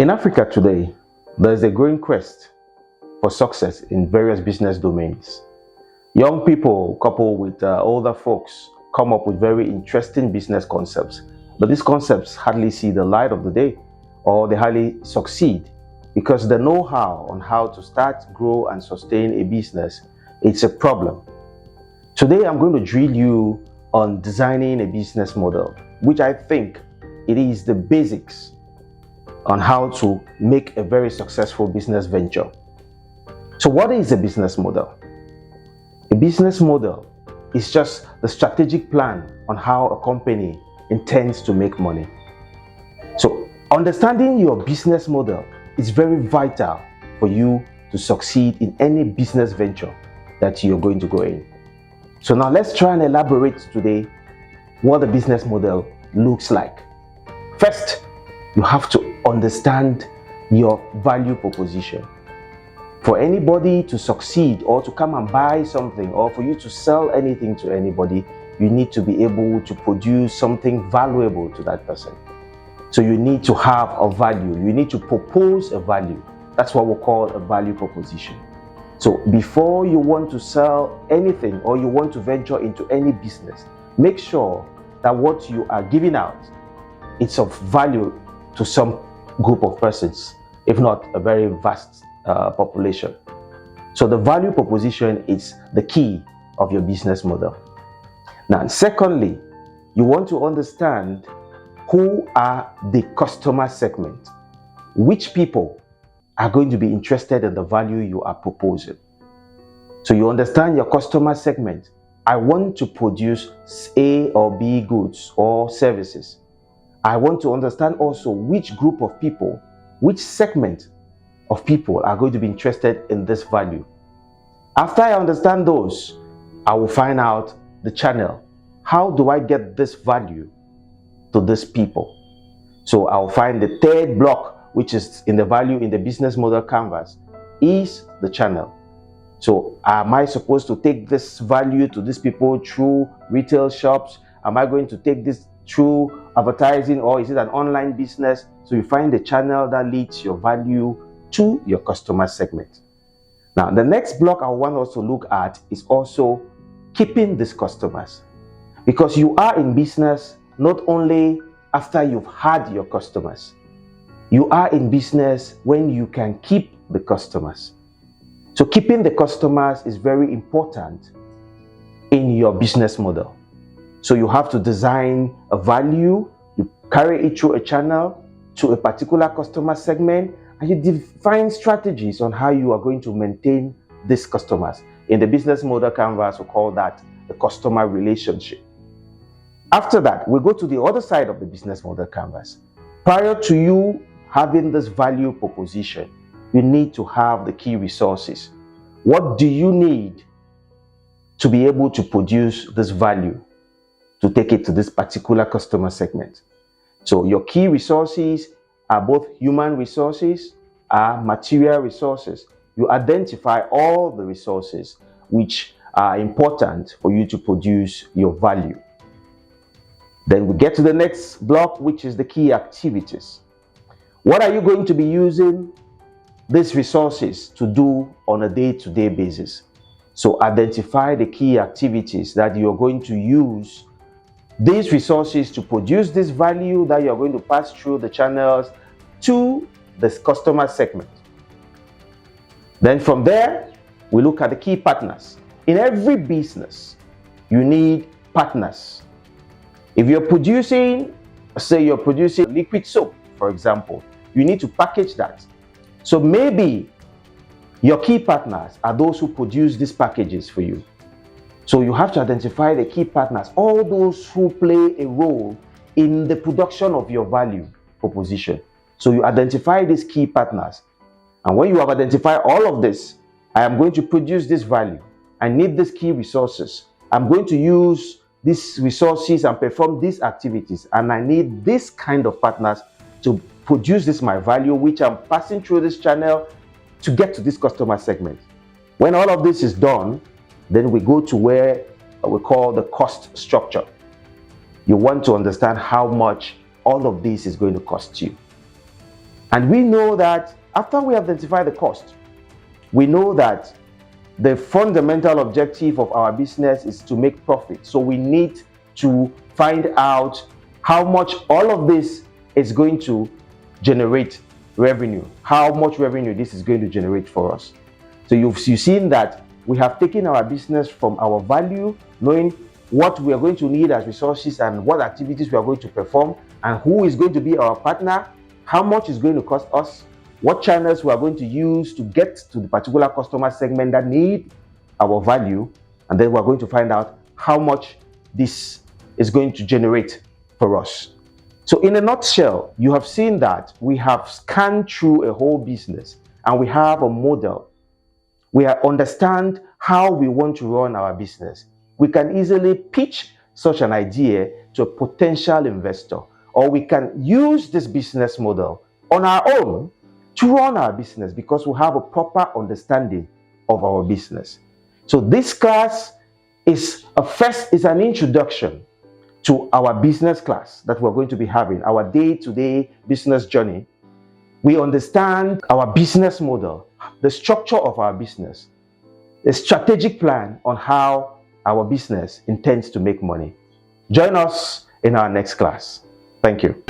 In Africa today, there is a growing quest for success in various business domains. Young people, coupled with older folks, come up with very interesting business concepts, but these concepts hardly see the light of the day, or they hardly succeed because the know-how on how to start, grow, and sustain a business, it's a problem. Today, I'm going to drill you on designing a business model, which I think it is the basics on how to make a very successful business venture. So what is a business model? A business model is just the strategic plan on how a company intends to make money. So understanding your business model is very vital for you to succeed in any business venture that you're going to go in. So now let's try and elaborate today what the business model looks like. First, you have to understand your value proposition. For anybody to succeed or to come and buy something, or for you to sell anything to anybody, you need to be able to produce something valuable to that person. So you need to have a value. You need to propose a value. That's what we call a value proposition. So before you want to sell anything or you want to venture into any business, make sure that what you are giving out, it's of value to some group of persons, if not a very vast population. So the value proposition is the key of your business model. Now, secondly, you want to understand who are the customer segment. Which people are going to be interested in the value you are proposing? So you understand your customer segment. I want to produce A or B goods or services. I want to understand also which group of people, which segment of people are going to be interested in this value. After I understand those, I will find out the channel. How do I get this value to these people? So I'll find the third block, which is in the value in the business model canvas, is the channel. So am I supposed to take this value to these people through retail shops? Am I going to take this through advertising, or is it an online business? So you find the channel that leads your value to your customer segment. Now, the next block I want us to look at is also keeping these customers, because you are in business not only after you've had your customers, you are in business when you can keep the customers. So keeping the customers is very important in your business model. So you have to design a value, you carry it through a channel to a particular customer segment, and you define strategies on how you are going to maintain these customers. In the business model canvas, we call that the customer relationship. After that, we go to the other side of the business model canvas. Prior to you having this value proposition, you need to have the key resources. What do you need to be able to produce this value, to take it to this particular customer segment? So your key resources are both human resources, are material resources. You identify all the resources which are important for you to produce your value. Then we get to the next block, which is the key activities. What are you going to be using these resources to do on a day-to-day basis? So identify the key activities that you're going to use these resources to produce this value that you're going to pass through the channels to this customer segment. Then from there, we look at the key partners. In every business, you need partners. If you're producing, say you're producing liquid soap, for example, you need to package that. So maybe your key partners are those who produce these packages for you. So you have to identify the key partners, all those who play a role in the production of your value proposition. So you identify these key partners. And when you have identified all of this, I am going to produce this value. I need these key resources. I'm going to use these resources and perform these activities. And I need this kind of partners to produce this my value, which I'm passing through this channel to get to this customer segment. When all of this is done, then we go to where we call the cost structure. You want to understand how much all of this is going to cost you. And we know that after we identify the cost, we know that the fundamental objective of our business is to make profit. So we need to find out how much all of this is going to generate revenue, how much revenue this is going to generate for us. So you've seen that we have taken our business from our value, knowing what we are going to need as resources and what activities we are going to perform, and who is going to be our partner, how much is going to cost us, what channels we are going to use to get to the particular customer segment that need our value, and then we're going to find out how much this is going to generate for us. So in a nutshell, you have seen that we have scanned through a whole business and we have a model. We understand how we want to run our business. We can easily pitch such an idea to a potential investor, or we can use this business model on our own to run our business because we have a proper understanding of our business. So this class is an introduction to our business class that we're going to be having, our day-to-day business journey. We understand our business model, the structure of our business, a strategic plan on how our business intends to make money. Join us in our next class. Thank you.